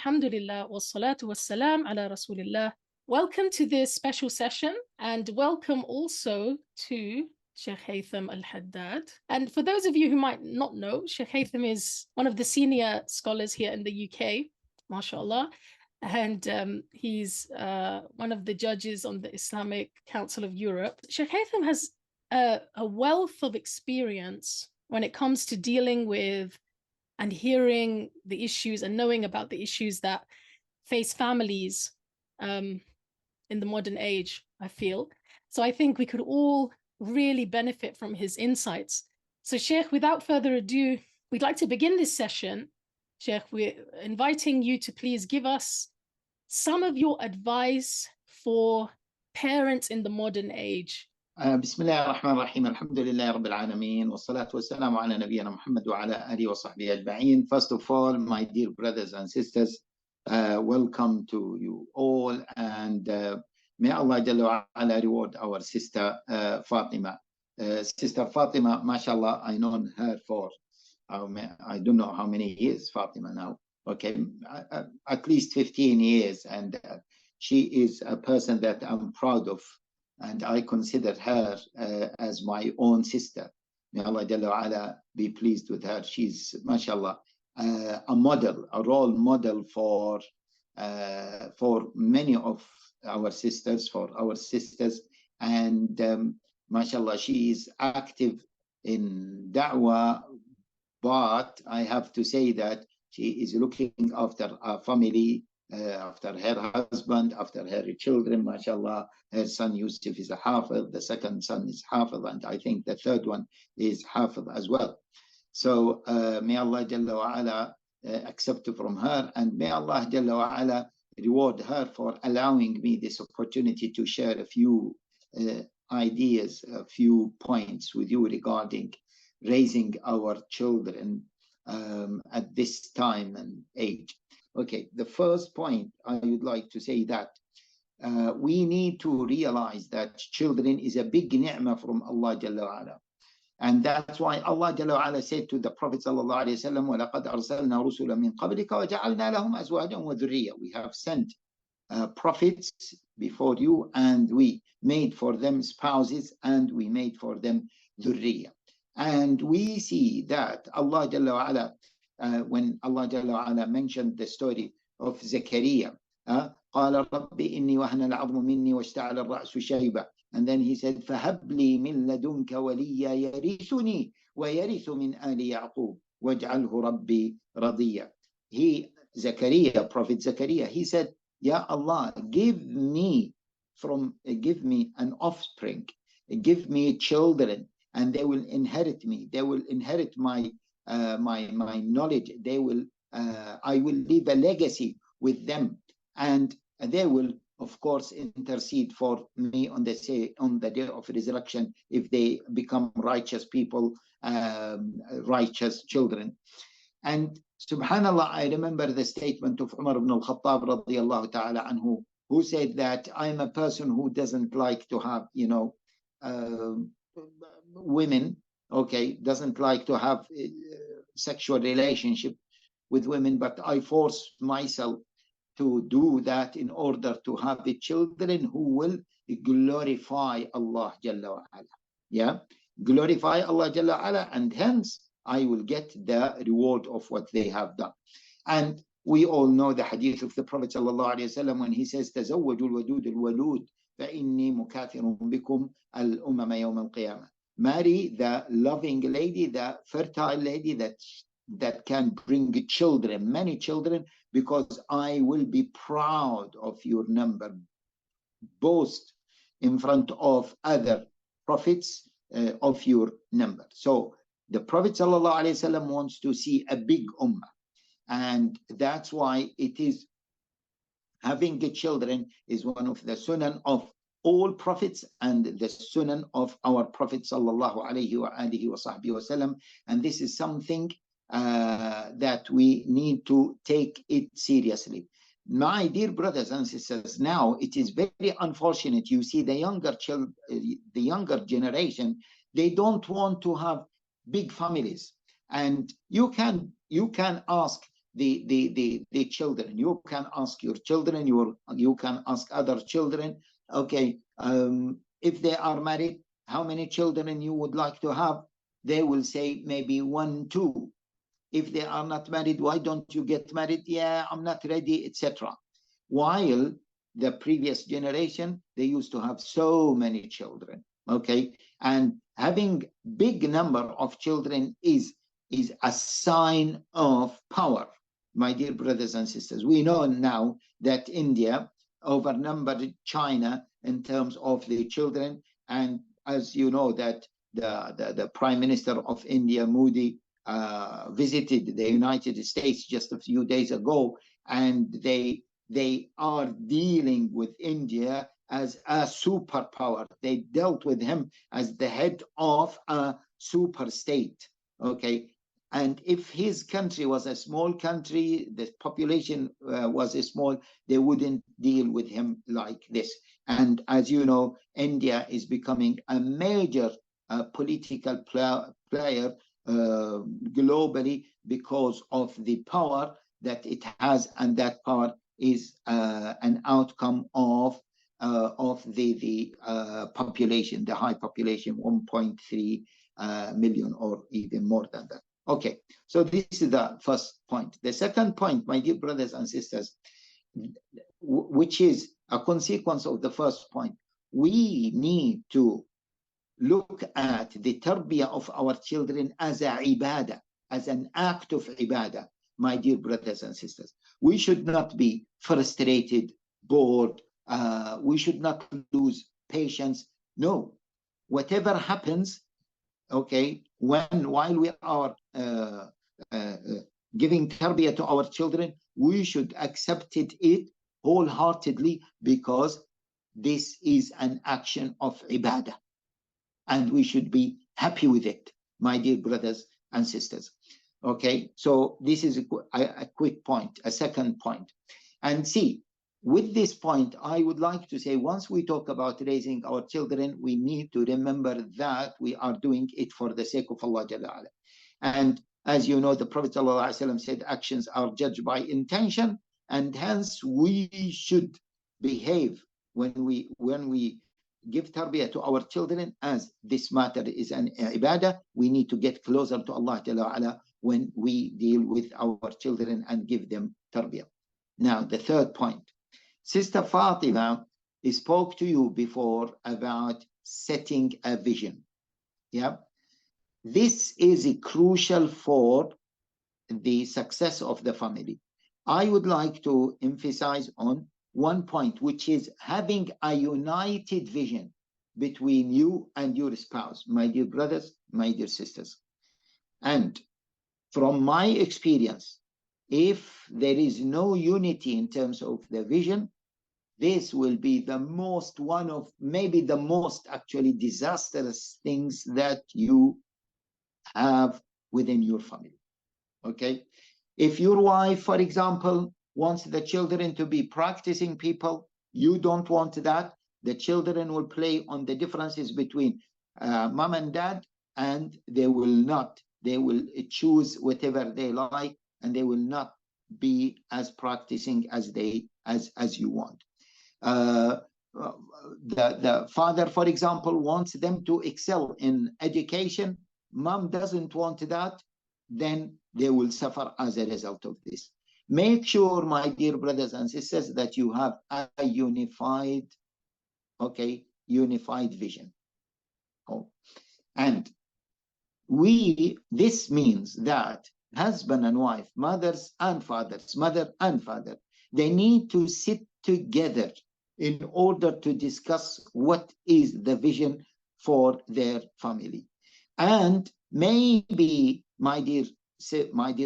Alhamdulillah, wassalatu wassalam ala Rasulillah. Welcome to this special session, and welcome also to Sheikh Haitham al-Haddad. And for those of you who might not know, Sheikh Haitham is one of the senior scholars here in the UK, mashallah. And he's one of the judges on the Islamic Council of Europe. Sheikh Haitham has a wealth of experience when it comes to dealing with and hearing the issues and knowing about the issues that face families in the modern age, I feel. So I think we could all really benefit from his insights. So Sheikh, without further ado, we'd like to begin this session. Sheikh, we're inviting you to please give us some of your advice for parents in the modern age. بسم الله الرحمن الرحيم الحمد لله رب العالمين والصلاة والسلام على نبينا محمد وعلى آله وصحبه أجمعين. First of all, my dear brothers and sisters, welcome to you all, and may Allah Jalla wa Ala reward our sister Fatima. Sister Fatima, mashallah, I known her for I don't know how many years, Fatima now. Okay, at least 15 years, and she is a person that I'm proud of. And I consider her as my own sister. May Allah Jalla wa Ala be pleased with her. She's, mashallah, a model, a role model for many of our sisters, and mashallah, she is active in da'wah, but I have to say that she is looking after our family, after her husband, after her children, mashallah. Her son Yusuf is a hafiz, the second son is hafiz, and I think the third one is hafiz as well. So may Allah Jalla wa Ala accept from her, and may Allah Jalla wa Ala reward her for allowing me this opportunity to share a few ideas, a few points with you regarding raising our children at this time and age. Okay, the first point I would like to say that we need to realize that children is a big ni'mah from Allah Jalla wa Ala. And that's why Allah Jalla wa Ala said to the Prophet Sallallahu Alaihi Wasallam, وَلَقَدْ أَرْسَلْنَا رُسُلًا مِنْ قَبْلِكَ وَجَعَلْنَا لَهُمْ أَزْوَاجًا وَذُرِّيَّةً. We have sent prophets before you, and we made for them spouses, and we made for them dhurriyyah. And we see that Allah Jalla wa Ala, when Allah Jalla wa Ala mentioned the story of Zakaria, قال رب إني وهن العظم مني واشتعل الرأس شيبة, and then he said فهب لي من لدنك وليا يرثني ويرث من آل يعقوب واجعله ربي رضيا. Zakaria, Prophet Zakaria, he said, Ya Allah, give me an offspring, give me children, and they will inherit me, they will inherit my knowledge, I will leave a legacy with them, and they will of course intercede for me on the day of resurrection if they become righteous people, righteous children. And subhanallah, I remember the statement of Umar ibn al-Khattab radiyallahu ta'ala anhu, who said that I'm a person who doesn't like to have, women, okay, doesn't like to have sexual relationship with women, but I force myself to do that in order to have the children who will glorify Allah Jalla wa Ala. Yeah, glorify Allah Jalla wa Ala, and hence I will get the reward of what they have done. And we all know the hadith of the Prophet sallallahu alaihi wasallam when he says, تزوجوا الودود الولود فإني مكاثر بكم الأمم يوم القيامة. Marry the loving lady, the fertile lady that can bring children, many children, because I will be proud of your number. Boast in front of other prophets of your number. So the Prophet ﷺ wants to see a big ummah, and that's why it is having children is one of the sunan of all prophets and the sunan of our Prophet sallallahu alaihi wasallam, and this is something that we need to take it seriously. My dear brothers and sisters, now it is very unfortunate. You see the younger generation, they don't want to have big families, and you can ask the children. You can ask your children, you can ask other children, okay, if they are married, how many children you would like to have? They will say maybe 1, 2. If they are not married, why don't you get married? Yeah, I'm not ready, etc. While the previous generation, they used to have so many children, okay? And having big number of children is a sign of power, my dear brothers and sisters. We know now that India outnumbered China in terms of the children, and as you know that the Prime Minister of India, Modi, visited the United States just a few days ago, and they are dealing with India as a superpower. They dealt with him as the head of a super state, okay? And if his country was a small country, the population was small, they wouldn't deal with him like this. And as you know, India is becoming a major political player globally because of the power that it has, and that power is an outcome of the population, the high population, 1.3 million or even more than that. Okay, so this is the first point. The second point, my dear brothers and sisters, which is a consequence of the first point, we need to look at the tarbiyah of our children as a ibadah, as an act of ibadah, my dear brothers and sisters. We should not be frustrated, bored. We should not lose patience. No, whatever happens, okay, while we are giving tarbiyah to our children, we should accept it wholeheartedly, because this is an action of ibadah, and we should be happy with it, my dear brothers and sisters. Okay, so this is a quick point, a second point. And see, with this point, I would like to say, once we talk about raising our children, we need to remember that we are doing it for the sake of Allah Jalla Ala. And as you know, the Prophet ﷺ said, actions are judged by intention, and hence we should behave when we give tarbiyah to our children as this matter is an ibadah. We need to get closer to Allah Jalla Ala when we deal with our children and give them tarbiyah. Now, the third point. Sister Fatima spoke to you before about setting a vision. Yeah, this is crucial for the success of the family. I would like to emphasize on one point, which is having a united vision between you and your spouse, my dear brothers, my dear sisters. And from my experience, if there is no unity in terms of the vision, this will be the most, one of maybe the most actually disastrous things that you have within your family. Okay, if your wife, for example, wants the children to be practicing people, you don't want that. The children will play on the differences between mom and dad, and they will choose whatever they like, and they will not be as practicing as you want. The father, for example, wants them to excel in education. Mom doesn't want that, then they will suffer as a result of this. Make sure, my dear brothers and sisters, that you have a unified vision. Oh. And this means that husband and wife, mothers and fathers, mother and father, they need to sit together in order to discuss what is the vision for their family. And maybe, my dear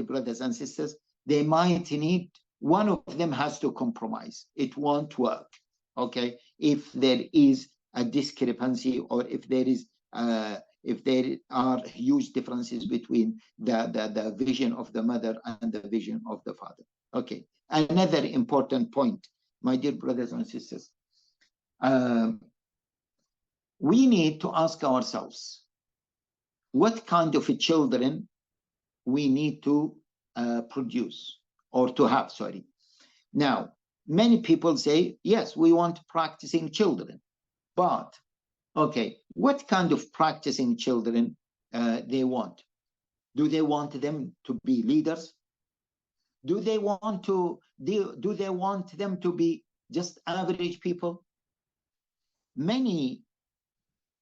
brothers and sisters, they might need, one of them has to compromise. It won't work, okay? If there is a discrepancy, or if there are huge differences between the vision of the mother and the vision of the father. Okay, another important point, my dear brothers and sisters, we need to ask ourselves what kind of children we need to produce. or to have, sorry. Now, many people say, yes, we want practicing children, but okay, what kind of practicing children they want? Do they want them to be leaders? Do they want them to be just average people? Many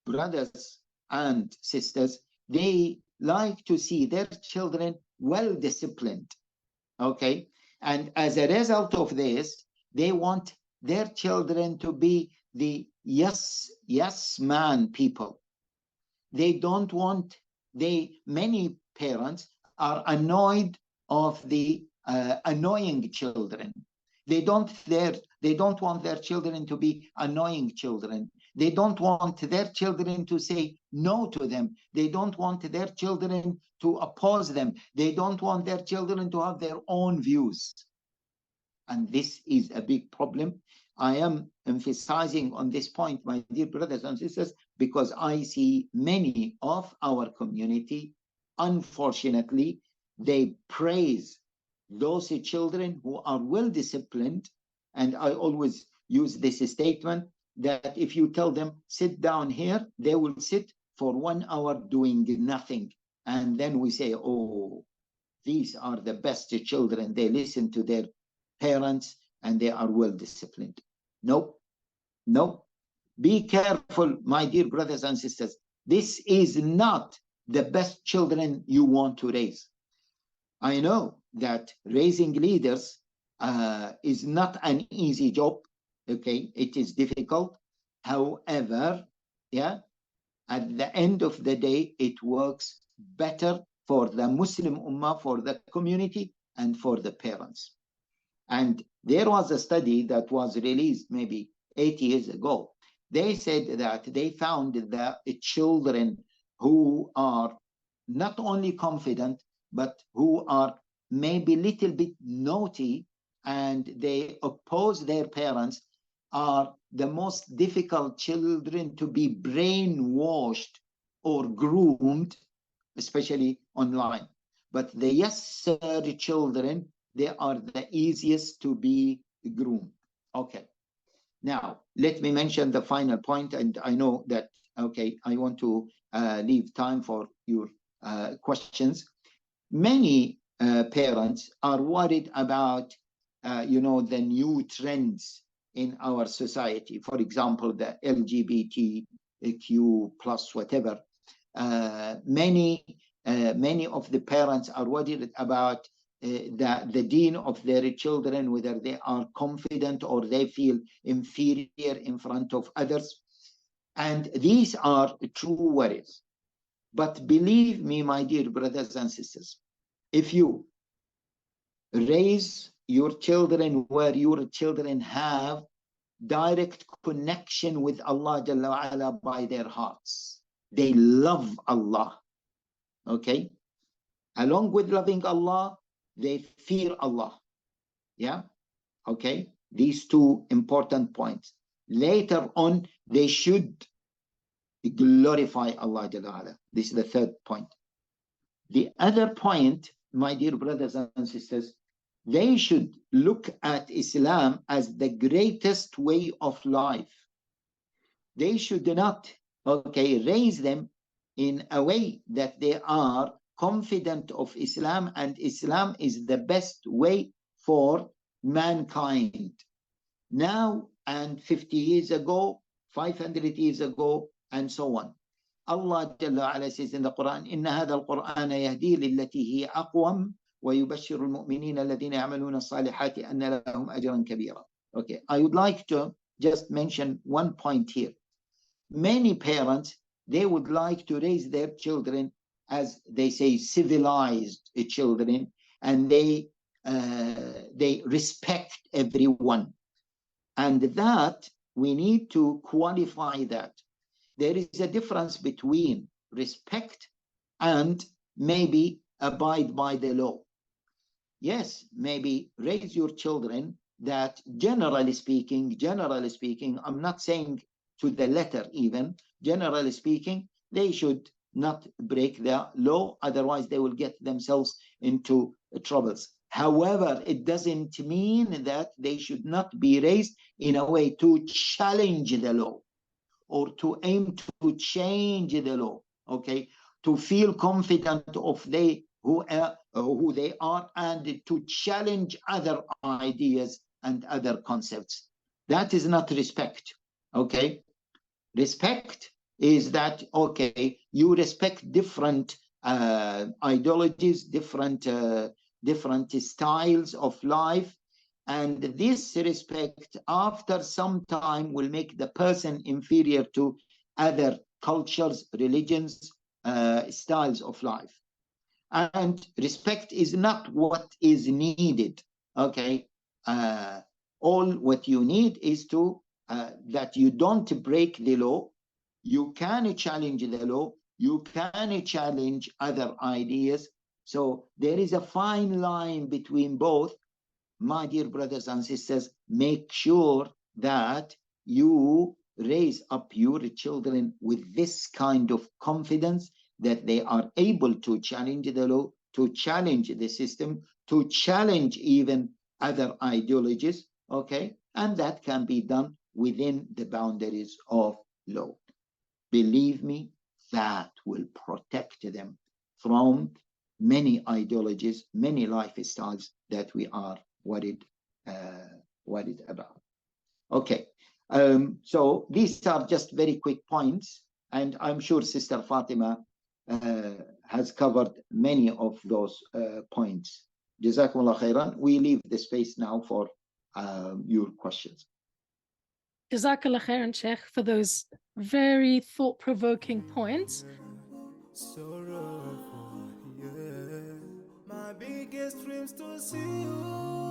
brothers and sisters, they like to see their children well disciplined, okay? And as a result of this, they want their children to be the yes man people. They don't want, many parents are annoyed of the annoying children. They don't want their children to be annoying children. They don't want their children to say no to them. They don't want their children to oppose them. They don't want their children to have their own views. And this is a big problem. I am emphasizing on this point, my dear brothers and sisters, because I see many of our community, unfortunately, they praise those children who are well disciplined. And I always use this statement that if you tell them, sit down here, they will sit for 1 hour doing nothing. And then we say, oh, these are the best children. They listen to their parents and they are well disciplined. Nope. Be careful, my dear brothers and sisters. This is not the best children you want to raise. I know that raising leaders is not an easy job. Okay, it is difficult. However, yeah, at the end of the day, it works better for the Muslim Ummah, for the community, and for the parents. And there was a study that was released maybe 8 years ago. They said that they found that children who are not only confident, but who are maybe a little bit naughty and they oppose their parents are the most difficult children to be brainwashed or groomed, especially online. But the yes sir children, they are the easiest to be groomed. Okay. Now, let me mention the final point, and I know that, okay, I want to leave time for your questions. Many parents are worried about, the new trends in our society. For example, the LGBTQ plus whatever. Many of the parents are worried about the deen of their children, whether they are confident or they feel inferior in front of others. And these are true worries. But believe me, my dear brothers and sisters, if you raise your children where your children have direct connection with Allah Jalla wa Ala by their hearts, they love Allah, okay? Along with loving Allah, they fear Allah. Yeah, okay. These two important points. Later on, they should glorify Allah Jalla wa Ala. This is the third point. The other point, my dear brothers and sisters, they should look at Islam as the greatest way of life. They should not, okay, raise them in a way that they are confident of Islam, and Islam is the best way for mankind. Now and 50 years ago, 500 years ago, and so on. Allah Jalla wa Ala says in the Quran, إِنَّ هَذَا الْقُرْآنَ يَهْدِي لِلَّتِي هِيَ أَقْوَمُ وَيُبَشِّرُ الْمُؤْمِنِينَ الَّذِينَ يَعْمَلُونَ الصَّالِحَاتِ أَنَّ لَهُمْ أَجْرًا كَبِيرًا. Okay, I would like to just mention one point here. Many parents, they would like to raise their children as they say, civilized children, and they respect everyone. And that, we need to qualify that. There is a difference between respect and maybe abide by the law. Yes, maybe raise your children that generally speaking, I'm not saying to the letter even, generally speaking, they should not break the law, otherwise they will get themselves into troubles. However, it doesn't mean that they should not be raised in a way to challenge the law or to aim to change the law, okay? To feel confident of who they are and to challenge other ideas and other concepts. That is not respect, okay? Respect is that, okay, you respect different ideologies, different styles of life, and this respect after some time will make the person inferior to other cultures, religions, styles of life. And respect is not what is needed, okay? All what you need is to that you don't break the law. You can challenge the law, you can challenge other ideas. So there is a fine line between both. My dear brothers and sisters, make sure that you raise up your children with this kind of confidence that they are able to challenge the law, to challenge the system, to challenge even other ideologies, okay? And that can be done within the boundaries of law. Believe me, that will protect them from many ideologies, many lifestyles that we are worried about. Okay, so these are just very quick points, and I'm sure Sister Fatima has covered many of those points. Jazakumullah khairan. We leave the space now for your questions. Jazakallah khairan, Sheikh, for those very thought-provoking points. Sorrowful, yeah. My biggest dreams to see you.